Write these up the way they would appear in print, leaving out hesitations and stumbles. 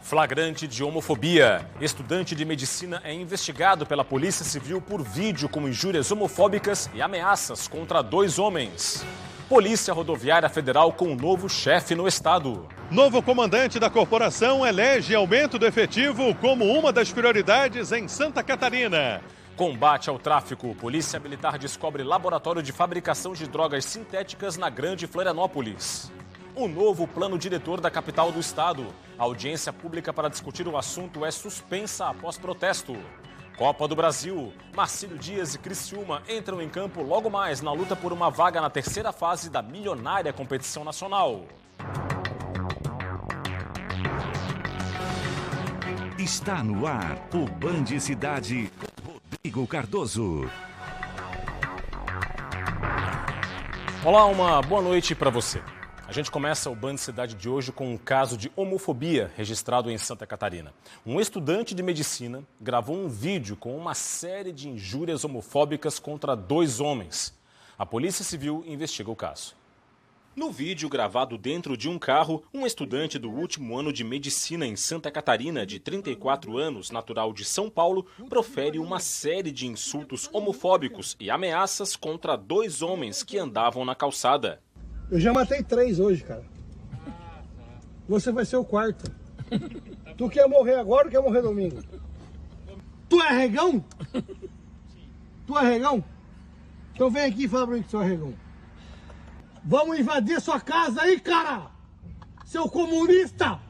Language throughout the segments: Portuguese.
Flagrante de homofobia. Estudante de medicina é investigado pela Polícia Civil por vídeo com injúrias homofóbicas e ameaças contra 2 homens. Polícia Rodoviária Federal com um novo chefe no estado. Novo comandante da corporação elege aumento do efetivo como uma das prioridades em Santa Catarina. Combate ao tráfico. Polícia Militar descobre laboratório de fabricação de drogas sintéticas na Grande Florianópolis. O novo plano diretor da capital do estado. A audiência pública para discutir o assunto é suspensa após protesto. Copa do Brasil. Marcílio Dias e Criciúma entram em campo logo mais na luta por uma vaga na terceira fase da milionária competição nacional. Está no ar o Band Cidade Rodrigo Cardoso. Olá, uma boa noite para você. A gente começa o Band Cidade de hoje com um caso de homofobia registrado em Santa Catarina. Um estudante de medicina gravou um vídeo com uma série de injúrias homofóbicas contra 2 homens. A Polícia Civil investiga o caso. No vídeo gravado dentro de um carro, um estudante do último ano de medicina em Santa Catarina, de 34 anos, natural de São Paulo, profere uma série de insultos homofóbicos e ameaças contra 2 homens que andavam na calçada. Eu já matei 3 hoje, cara. Você vai ser o 4º. Tu quer morrer agora ou quer morrer domingo? Tu é regão? Tu é regão? Então vem aqui e fala pra mim que tu é regão. Vamos invadir sua casa aí, cara! Seu comunista!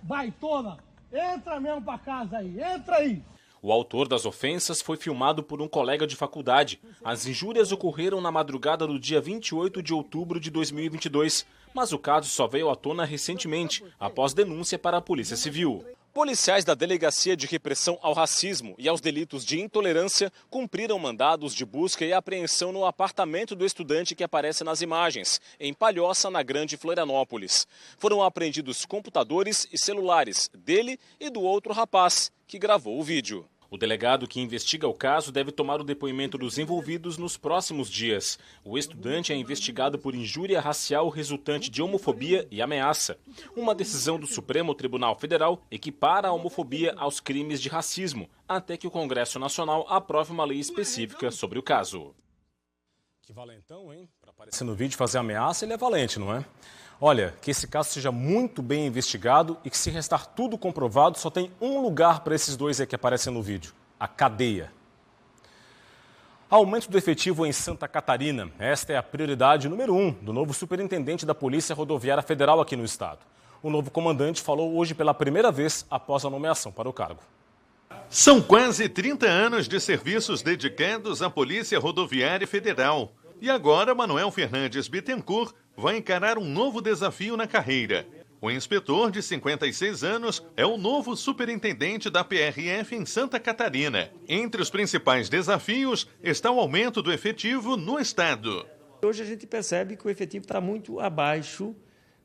Baitona! Entra mesmo pra casa aí, entra aí! O autor das ofensas foi filmado por um colega de faculdade. As injúrias ocorreram na madrugada do dia 28 de outubro de 2022, mas o caso só veio à tona recentemente, após denúncia para a Polícia Civil. Policiais da Delegacia de Repressão ao Racismo e aos Delitos de Intolerância cumpriram mandados de busca e apreensão no apartamento do estudante que aparece nas imagens, em Palhoça, na Grande Florianópolis. Foram apreendidos computadores e celulares dele e do outro rapaz, que gravou o vídeo. O delegado que investiga o caso deve tomar o depoimento dos envolvidos nos próximos dias. O estudante é investigado por injúria racial resultante de homofobia e ameaça. Uma decisão do Supremo Tribunal Federal equipara a homofobia aos crimes de racismo, até que o Congresso Nacional aprove uma lei específica sobre o caso. Que valentão, hein? Para aparecer no vídeo e fazer ameaça, ele é valente, não é? Olha, que esse caso seja muito bem investigado e que, se restar tudo comprovado, só tem um lugar para esses 2 aí que aparecem no vídeo: a cadeia. Aumento do efetivo em Santa Catarina. Esta é a prioridade número 1 do novo superintendente da Polícia Rodoviária Federal aqui no estado. O novo comandante falou hoje pela primeira vez após a nomeação para o cargo. São quase 30 anos de serviços dedicados à Polícia Rodoviária Federal. E agora, Manuel Fernandes Bittencourt vai encarar um novo desafio na carreira. O inspetor, de 56 anos, é o novo superintendente da PRF em Santa Catarina. Entre os principais desafios está o aumento do efetivo no estado. Hoje a gente percebe que o efetivo está muito abaixo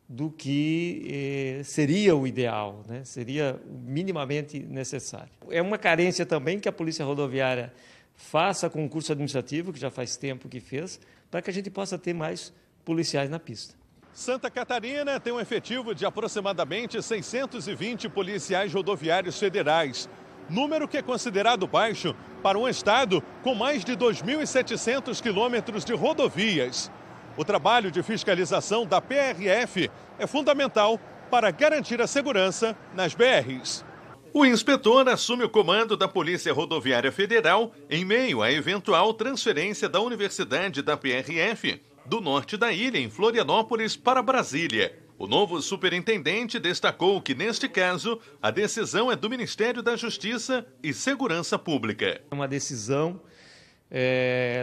do que seria o ideal, né? Seria minimamente necessário. É uma carência também que a Polícia Rodoviária faça concurso administrativo, que já faz tempo que fez, para que a gente possa ter mais policiais na pista. Santa Catarina tem um efetivo de aproximadamente 620 policiais rodoviários federais, número que é considerado baixo para um estado com mais de 2.700 quilômetros de rodovias. O trabalho de fiscalização da PRF é fundamental para garantir a segurança nas BRs. O inspetor assume o comando da Polícia Rodoviária Federal em meio à eventual transferência da Universidade da PRF do norte da ilha, em Florianópolis, para Brasília. O novo superintendente destacou que, neste caso, a decisão é do Ministério da Justiça e Segurança Pública. É uma decisão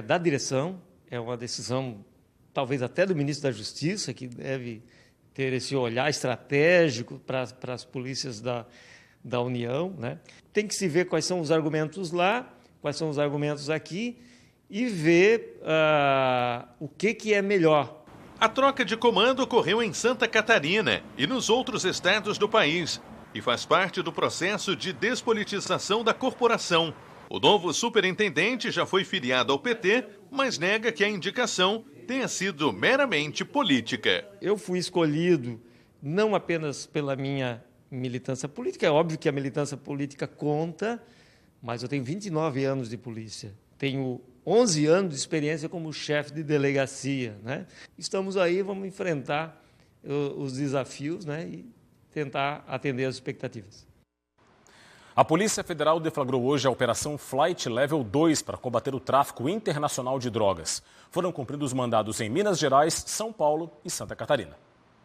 da direção, é uma decisão talvez até do ministro da Justiça, que deve ter esse olhar estratégico para as polícias da União, né? Tem que se ver quais são os argumentos lá, quais são os argumentos aqui e ver o que é melhor. A troca de comando ocorreu em Santa Catarina e nos outros estados do país e faz parte do processo de despolitização da corporação. O novo superintendente já foi filiado ao PT, mas nega que a indicação tenha sido meramente política. Eu fui escolhido não apenas pela minha militância política. É óbvio que a militância política conta, mas eu tenho 29 anos de polícia. Tenho 11 anos de experiência como chefe de delegacia, né? Estamos aí, vamos enfrentar os desafios, né, e tentar atender as expectativas. A Polícia Federal deflagrou hoje a Operação Flight Level 2 para combater o tráfico internacional de drogas. Foram cumpridos mandados em Minas Gerais, São Paulo e Santa Catarina.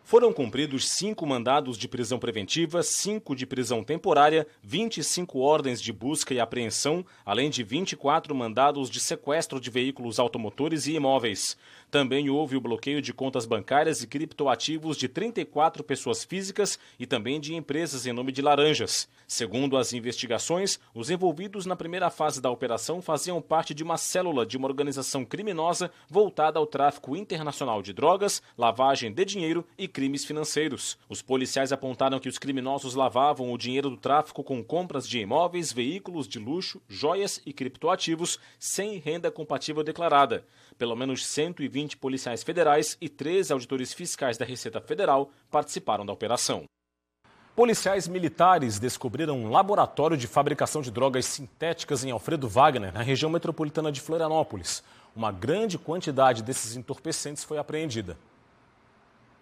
Foram cumpridos 5 mandados de prisão preventiva, 5 de prisão temporária, 25 ordens de busca e apreensão, além de 24 mandados de sequestro de veículos automotores e imóveis. Também houve o bloqueio de contas bancárias e criptoativos de 34 pessoas físicas e também de empresas em nome de laranjas. Segundo as investigações, os envolvidos na primeira fase da operação faziam parte de uma célula de uma organização criminosa voltada ao tráfico internacional de drogas, lavagem de dinheiro e crimes financeiros. Os policiais apontaram que os criminosos lavavam o dinheiro do tráfico com compras de imóveis, veículos de luxo, joias e criptoativos sem renda compatível declarada. Pelo menos 120 policiais federais e 13 auditores fiscais da Receita Federal participaram da operação. Policiais militares descobriram um laboratório de fabricação de drogas sintéticas em Alfredo Wagner, na região metropolitana de Florianópolis. Uma grande quantidade desses entorpecentes foi apreendida.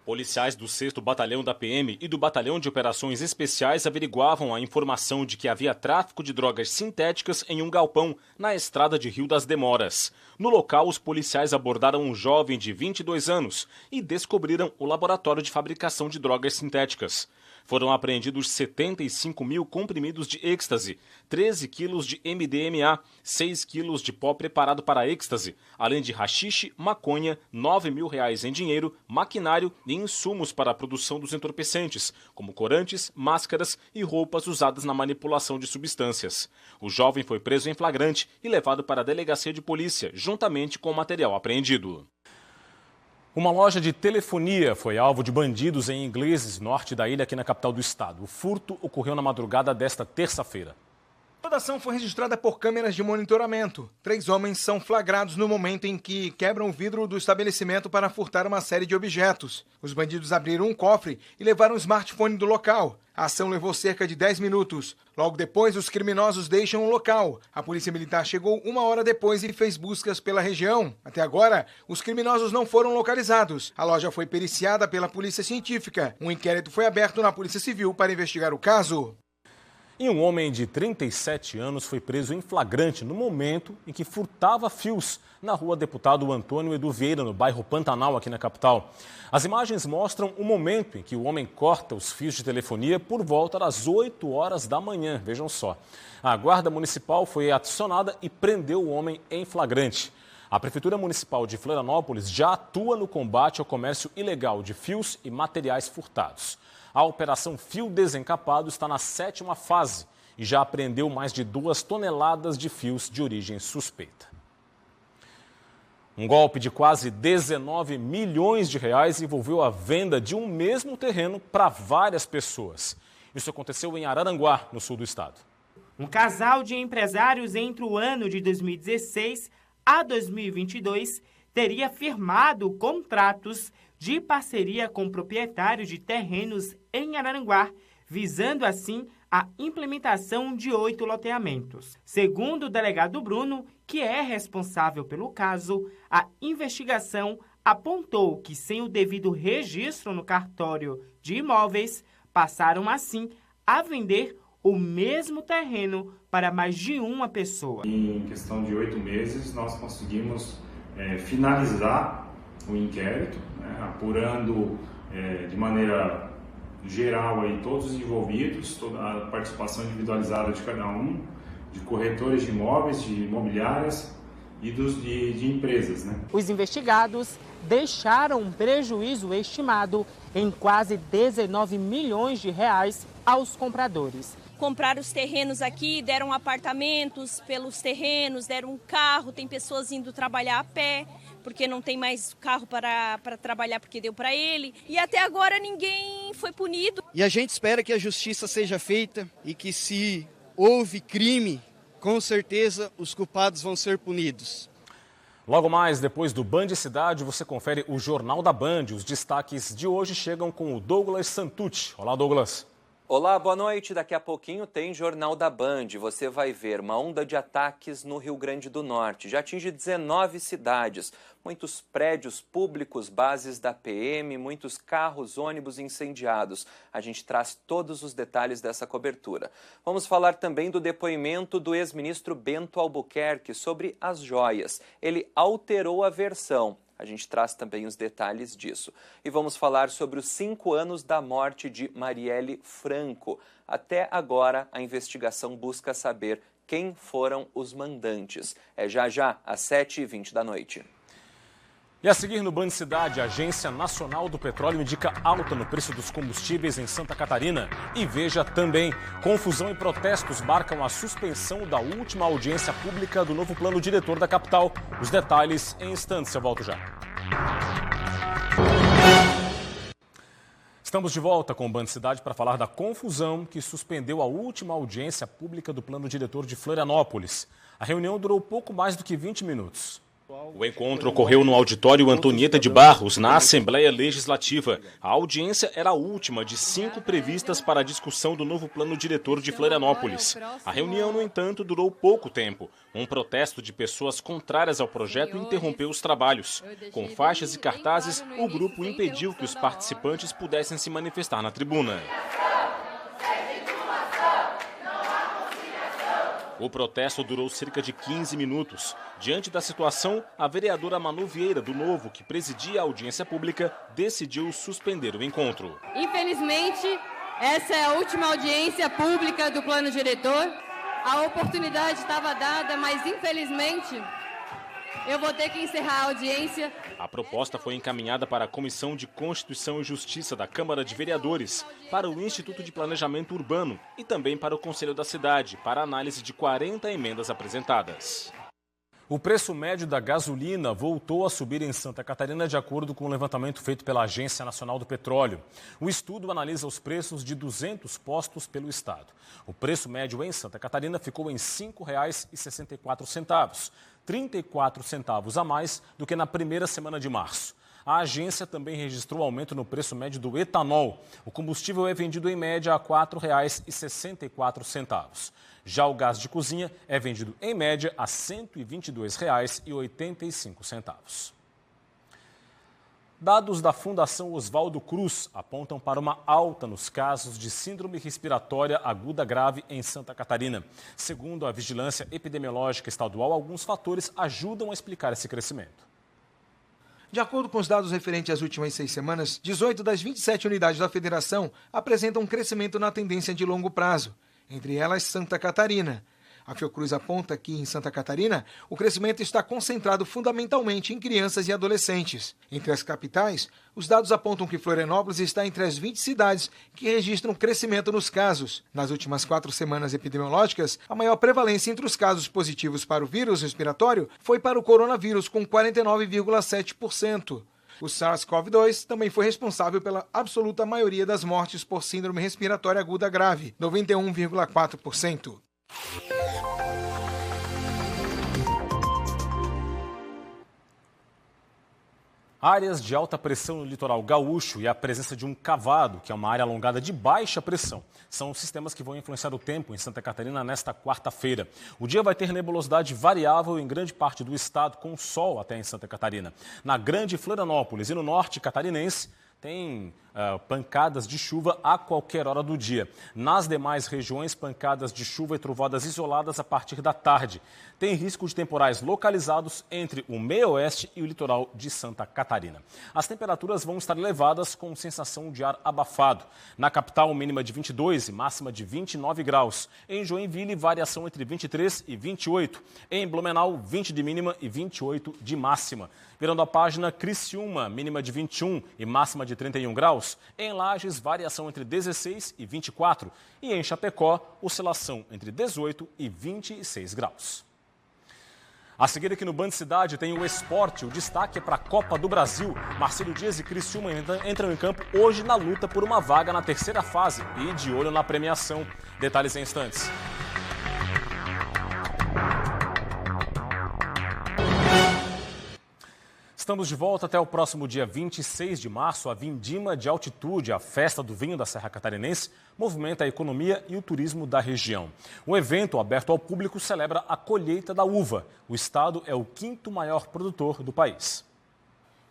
Policiais do 6º Batalhão da PM e do Batalhão de Operações Especiais averiguavam a informação de que havia tráfico de drogas sintéticas em um galpão na estrada de Rio das Demoras. No local, os policiais abordaram um jovem de 22 anos e descobriram o laboratório de fabricação de drogas sintéticas. Foram apreendidos 75 mil comprimidos de êxtase, 13 quilos de MDMA, 6 quilos de pó preparado para êxtase, além de haxixe, maconha, R$9 mil em dinheiro, maquinário e insumos para a produção dos entorpecentes, como corantes, máscaras e roupas usadas na manipulação de substâncias. O jovem foi preso em flagrante e levado para a delegacia de polícia, juntamente com o material apreendido. Uma loja de telefonia foi alvo de bandidos em Ingleses, norte da ilha, aqui na capital do estado. O furto ocorreu na madrugada desta terça-feira. Toda ação foi registrada por câmeras de monitoramento. 3 homens são flagrados no momento em que quebram o vidro do estabelecimento para furtar uma série de objetos. Os bandidos abriram um cofre e levaram o smartphone do local. A ação levou cerca de 10 minutos. Logo depois, os criminosos deixam o local. A polícia militar chegou 1 hora depois e fez buscas pela região. Até agora, os criminosos não foram localizados. A loja foi periciada pela polícia científica. Um inquérito foi aberto na Polícia Civil para investigar o caso. E um homem de 37 anos foi preso em flagrante no momento em que furtava fios na rua Deputado Antônio Edu Vieira, no bairro Pantanal, aqui na capital. As imagens mostram o momento em que o homem corta os fios de telefonia por volta das 8 horas da manhã. Vejam só. A Guarda Municipal foi acionada e prendeu o homem em flagrante. A Prefeitura Municipal de Florianópolis já atua no combate ao comércio ilegal de fios e materiais furtados. A Operação Fio Desencapado está na 7ª fase e já apreendeu mais de 2 toneladas de fios de origem suspeita. Um golpe de quase 19 milhões de reais envolveu a venda de um mesmo terreno para várias pessoas. Isso aconteceu em Araranguá, no sul do estado. Um casal de empresários entre o ano de 2016 a 2022 teria firmado contratos de parceria com proprietários de terrenos em Araranguá, visando assim a implementação de 8 loteamentos. Segundo o delegado Bruno, que é responsável pelo caso, a investigação apontou que, sem o devido registro no cartório de imóveis, passaram assim a vender o mesmo terreno para mais de uma pessoa. Em questão de 8 meses, nós conseguimos finalizar o inquérito, apurando de maneira geral aí todos os envolvidos, toda a participação individualizada de cada um, de corretores de imóveis, de imobiliárias e de empresas. Os investigados deixaram um prejuízo estimado em quase 19 milhões de reais aos compradores. Compraram os terrenos aqui, deram apartamentos pelos terrenos, deram um carro, tem pessoas indo trabalhar a pé, porque não tem mais carro para trabalhar porque deu para ele. E até agora ninguém foi punido. E a gente espera que a justiça seja feita e que, se houve crime, com certeza os culpados vão ser punidos. Logo mais, depois do Band Cidade, você confere o Jornal da Band. Os destaques de hoje chegam com o Douglas Santucci. Olá, Douglas. Olá, boa noite. Daqui a pouquinho tem Jornal da Band. Você vai ver uma onda de ataques no Rio Grande do Norte. Já atinge 19 cidades. Muitos prédios públicos, bases da PM, muitos carros, ônibus incendiados. A gente traz todos os detalhes dessa cobertura. Vamos falar também do depoimento do ex-ministro Bento Albuquerque sobre as joias. Ele alterou a versão. A gente traz também os detalhes disso. E vamos falar sobre os 5 anos da morte de Marielle Franco. Até agora, a investigação busca saber quem foram os mandantes. É já, às 7h20 da noite. E a seguir no Band Cidade, a Agência Nacional do Petróleo indica alta no preço dos combustíveis em Santa Catarina. E veja também, confusão e protestos marcam a suspensão da última audiência pública do novo plano diretor da capital. Os detalhes em instantes, eu volto já. Estamos de volta com o Band Cidade para falar da confusão que suspendeu a última audiência pública do plano diretor de Florianópolis. A reunião durou pouco mais do que 20 minutos. O encontro ocorreu no auditório Antonieta de Barros, na Assembleia Legislativa. A audiência era a última de 5 previstas para a discussão do novo plano diretor de Florianópolis. A reunião, no entanto, durou pouco tempo. Um protesto de pessoas contrárias ao projeto interrompeu os trabalhos. Com faixas e cartazes, o grupo impediu que os participantes pudessem se manifestar na tribuna. O protesto durou cerca de 15 minutos. Diante da situação, a vereadora Manu Vieira, do Novo, que presidia a audiência pública, decidiu suspender o encontro. Infelizmente, essa é a última audiência pública do plano diretor. A oportunidade estava dada, mas infelizmente eu vou ter que encerrar a audiência. A proposta foi encaminhada para a Comissão de Constituição e Justiça da Câmara de Vereadores, para o Instituto de Planejamento Urbano e também para o Conselho da Cidade, para análise de 40 emendas apresentadas. O preço médio da gasolina voltou a subir em Santa Catarina de acordo com o levantamento feito pela Agência Nacional do Petróleo. O estudo analisa os preços de 200 postos pelo estado. O preço médio em Santa Catarina ficou em R$ 5,64, 34 centavos a mais do que na primeira semana de março. A agência também registrou aumento no preço médio do etanol. O combustível é vendido em média a R$ 4,64. Já o gás de cozinha é vendido em média a R$ 122,85. Dados da Fundação Oswaldo Cruz apontam para uma alta nos casos de síndrome respiratória aguda grave em Santa Catarina. Segundo a Vigilância Epidemiológica Estadual, alguns fatores ajudam a explicar esse crescimento. De acordo com os dados referentes às últimas 6 semanas, 18 das 27 unidades da federação apresentam um crescimento na tendência de longo prazo, entre elas Santa Catarina. A Fiocruz aponta que, em Santa Catarina, o crescimento está concentrado fundamentalmente em crianças e adolescentes. Entre as capitais, os dados apontam que Florianópolis está entre as 20 cidades que registram crescimento nos casos. Nas últimas 4 semanas epidemiológicas, a maior prevalência entre os casos positivos para o vírus respiratório foi para o coronavírus, com 49,7%. O SARS-CoV-2 também foi responsável pela absoluta maioria das mortes por síndrome respiratória aguda grave, 91,4%. Áreas de alta pressão no litoral gaúcho e a presença de um cavado, que é uma área alongada de baixa pressão, são os sistemas que vão influenciar o tempo em Santa Catarina nesta quarta-feira. O dia vai ter nebulosidade variável em grande parte do estado, com sol até em Santa Catarina. Na Grande Florianópolis e no norte catarinense, tem pancadas de chuva a qualquer hora do dia. Nas demais regiões, pancadas de chuva e trovoadas isoladas a partir da tarde. Tem risco de temporais localizados entre o meio-oeste e o litoral de Santa Catarina. As temperaturas vão estar elevadas com sensação de ar abafado. Na capital, mínima de 22 e máxima de 29 graus. Em Joinville, variação entre 23 e 28. Em Blumenau, 20 de mínima e 28 de máxima. Virando a página, Criciúma, mínima de 21 e máxima de 31 graus. Em Lages, variação entre 16 e 24. E em Chapecó, oscilação entre 18 e 26 graus. A seguir aqui no Band Cidade tem o esporte. O destaque é para a Copa do Brasil. Marcelo Dias e Criciúma entram em campo hoje na luta por uma vaga na terceira fase e de olho na premiação. Detalhes em instantes. Estamos de volta até o próximo dia 26 de março. A Vindima de Altitude, a festa do vinho da Serra Catarinense, movimenta a economia e o turismo da região. O evento, aberto ao público, celebra a colheita da uva. O estado é o 5º maior produtor do país.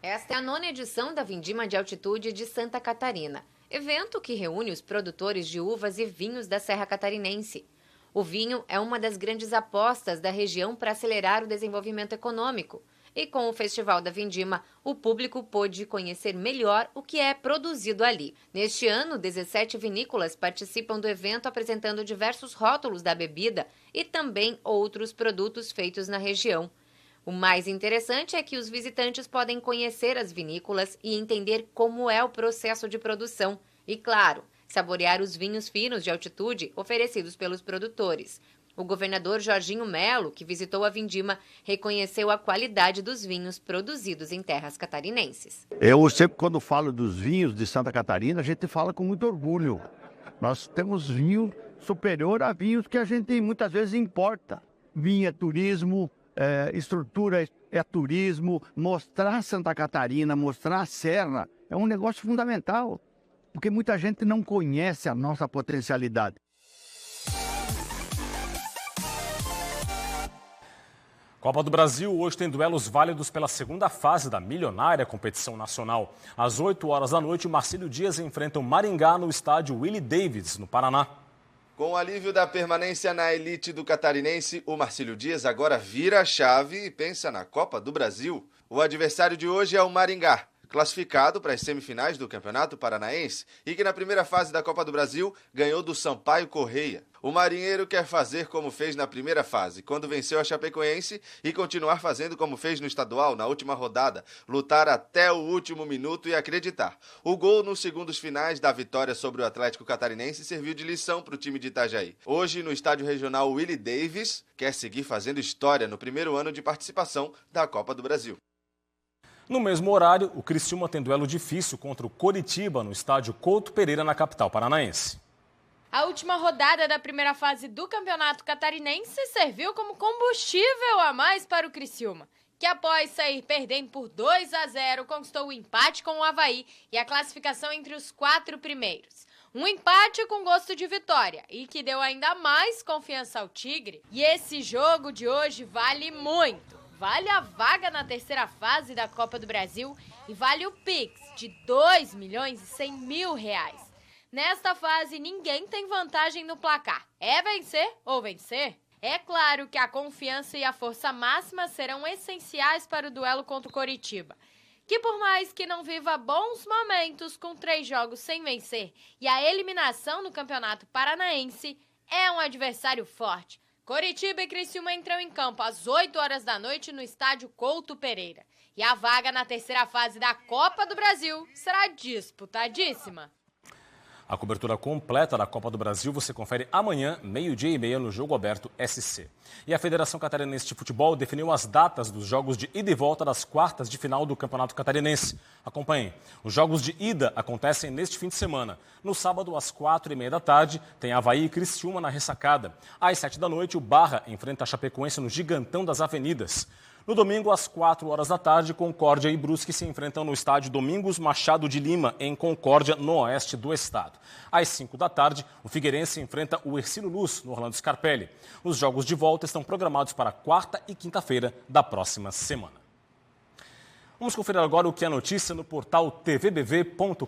Esta é a 9ª edição da Vindima de Altitude de Santa Catarina, evento que reúne os produtores de uvas e vinhos da Serra Catarinense. O vinho é uma das grandes apostas da região para acelerar o desenvolvimento econômico. E com o Festival da Vindima, o público pôde conhecer melhor o que é produzido ali. Neste ano, 17 vinícolas participam do evento apresentando diversos rótulos da bebida e também outros produtos feitos na região. O mais interessante é que os visitantes podem conhecer as vinícolas e entender como é o processo de produção. E, claro, saborear os vinhos finos de altitude oferecidos pelos produtores. O governador Jorginho Melo, que visitou a Vindima, reconheceu a qualidade dos vinhos produzidos em terras catarinenses. Eu sempre, quando falo dos vinhos de Santa Catarina, a gente fala com muito orgulho. Nós temos vinho superior a vinhos que a gente muitas vezes importa. Vinho é turismo, estrutura é turismo, mostrar Santa Catarina, mostrar a serra é um negócio fundamental, porque muita gente não conhece a nossa potencialidade. Copa do Brasil hoje tem duelos válidos pela segunda fase da milionária competição nacional. Às 8 horas da noite, o Marcílio Dias enfrenta o Maringá no estádio Willie Davids, no Paraná. Com o alívio da permanência na elite do catarinense, o Marcílio Dias agora vira a chave e pensa na Copa do Brasil. O adversário de hoje é o Maringá, classificado para as semifinais do Campeonato Paranaense e que na primeira fase da Copa do Brasil ganhou do Sampaio Correia. O marinheiro quer fazer como fez na primeira fase, quando venceu a Chapecoense, e continuar fazendo como fez no estadual, na última rodada, lutar até o último minuto e acreditar. O gol nos segundos finais da vitória sobre o Atlético Catarinense serviu de lição para o time de Itajaí. Hoje, no estádio regional Willie Davids, quer seguir fazendo história no primeiro ano de participação da Copa do Brasil. No mesmo horário, o Criciúma tem duelo difícil contra o Coritiba no estádio Couto Pereira, na capital paranaense. A última rodada da primeira fase do Campeonato Catarinense serviu como combustível a mais para o Criciúma, que após sair perdendo por 2-0, conquistou o empate com o Avaí e a classificação entre os 4 primeiros. Um empate com gosto de vitória e que deu ainda mais confiança ao Tigre. E esse jogo de hoje vale muito. Vale a vaga na terceira fase da Copa do Brasil e vale o Pix de R$2.100.000. Nesta fase, ninguém tem vantagem no placar. É vencer ou vencer? É claro que a confiança e a força máxima serão essenciais para o duelo contra o Coritiba, que por mais que não viva bons momentos com 3 jogos sem vencer e a eliminação no Campeonato Paranaense, é um adversário forte. Coritiba e Criciúma entram em campo às 8 horas da noite no estádio Couto Pereira. E a vaga na terceira fase da Copa do Brasil será disputadíssima. A cobertura completa da Copa do Brasil você confere amanhã, 12h30, no Jogo Aberto SC. E a Federação Catarinense de Futebol definiu as datas dos jogos de ida e volta das quartas de final do Campeonato Catarinense. Acompanhem. Os jogos de ida acontecem neste fim de semana. No sábado, às 4h30 da tarde, tem Avaí e Criciúma na ressacada. Às 7 da noite, o Barra enfrenta a Chapecoense no Gigantão das Avenidas. No domingo, às 4 horas da tarde, Concórdia e Brusque se enfrentam no estádio Domingos Machado de Lima, em Concórdia, no oeste do estado. Às 5 da tarde, o Figueirense enfrenta o Hercílio Luz, no Orlando Scarpelli. Os jogos de volta estão programados para quarta e quinta-feira da próxima semana. Vamos conferir agora o que é notícia no portal tvbv.com.br.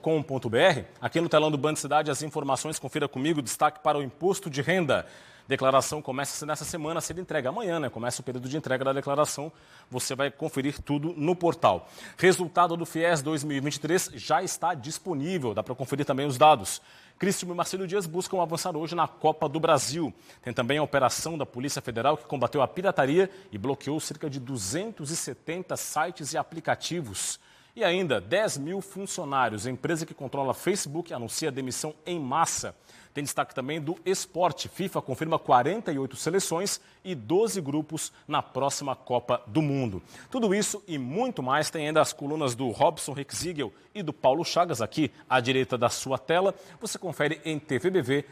Aqui no telão do Band Cidade, as informações, confira comigo, destaque para o imposto de renda. Declaração começa nessa semana a ser entregue amanhã, Começa o período de entrega da declaração. Você vai conferir tudo no portal. Resultado do FIES 2023 já está disponível. Dá para conferir também os dados. Criciúma e Marcílio Dias buscam avançar hoje na Copa do Brasil. Tem também a operação da Polícia Federal que combateu a pirataria e bloqueou cerca de 270 sites e aplicativos. E ainda, 10 mil funcionários. A empresa que controla Facebook anuncia demissão em massa. Tem destaque também do esporte. FIFA confirma 48 seleções e 12 grupos na próxima Copa do Mundo. Tudo isso e muito mais tem ainda as colunas do Robson Rexigel e do Paulo Chagas aqui à direita da sua tela. Você confere em tvbv.com.br.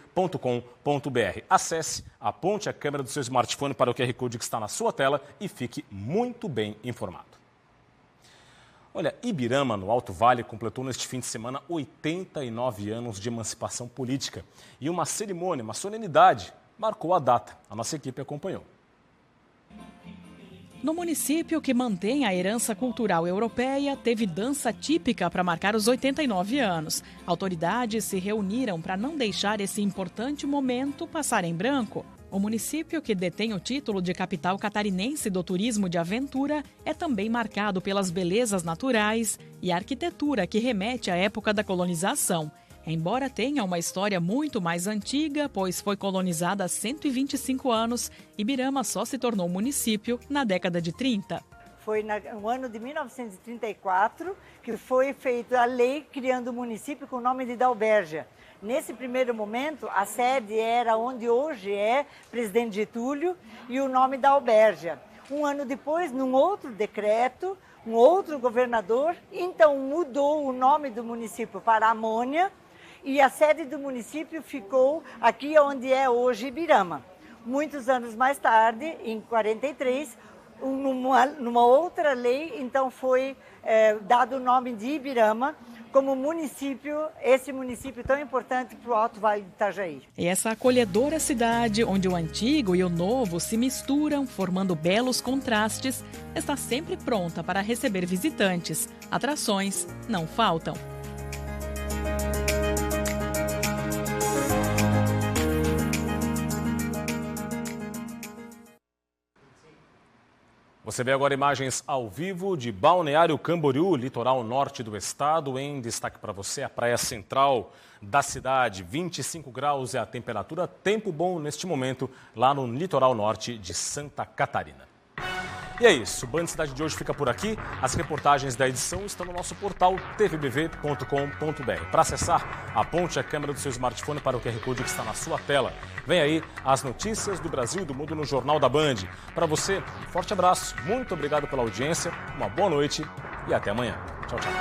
Acesse, aponte a câmera do seu smartphone para o QR Code que está na sua tela e fique muito bem informado. Olha, Ibirama, no Alto Vale, completou neste fim de semana 89 anos de emancipação política. E uma cerimônia, uma solenidade, marcou a data. A nossa equipe acompanhou. No município que mantém a herança cultural europeia, teve dança típica para marcar os 89 anos. Autoridades se reuniram para não deixar esse importante momento passar em branco. O município, que detém o título de capital catarinense do turismo de aventura, é também marcado pelas belezas naturais e arquitetura que remete à época da colonização. Embora tenha uma história muito mais antiga, pois foi colonizada há 125 anos, Ibirama só se tornou município na década de 30. Foi no ano de 1934 que foi feita a lei criando o município com o nome de Dalbergia. Nesse primeiro momento, a sede era onde hoje é Presidente Getúlio e o nome Dalbergia. Um ano depois, num outro decreto, um outro governador, então mudou o nome do município para Amônia e a sede do município ficou aqui onde é hoje Ibirama. Muitos anos mais tarde, em 43, numa outra lei, então foi dado o nome de Ibirama como município, esse município tão importante para o Alto Vale do Itajaí. E essa acolhedora cidade, onde o antigo e o novo se misturam, formando belos contrastes, está sempre pronta para receber visitantes. Atrações não faltam. Você vê agora imagens ao vivo de Balneário Camboriú, litoral norte do estado. Em destaque para você, a praia central da cidade. 25 graus é a temperatura, tempo bom neste momento lá no litoral norte de Santa Catarina. E é isso, o Band Cidade de hoje fica por aqui. As reportagens da edição estão no nosso portal tvbv.com.br. Para acessar, aponte a câmera do seu smartphone para o QR Code que está na sua tela. Vem aí as notícias do Brasil e do mundo no Jornal da Band. Para você, um forte abraço, muito obrigado pela audiência, uma boa noite e até amanhã. Tchau, tchau.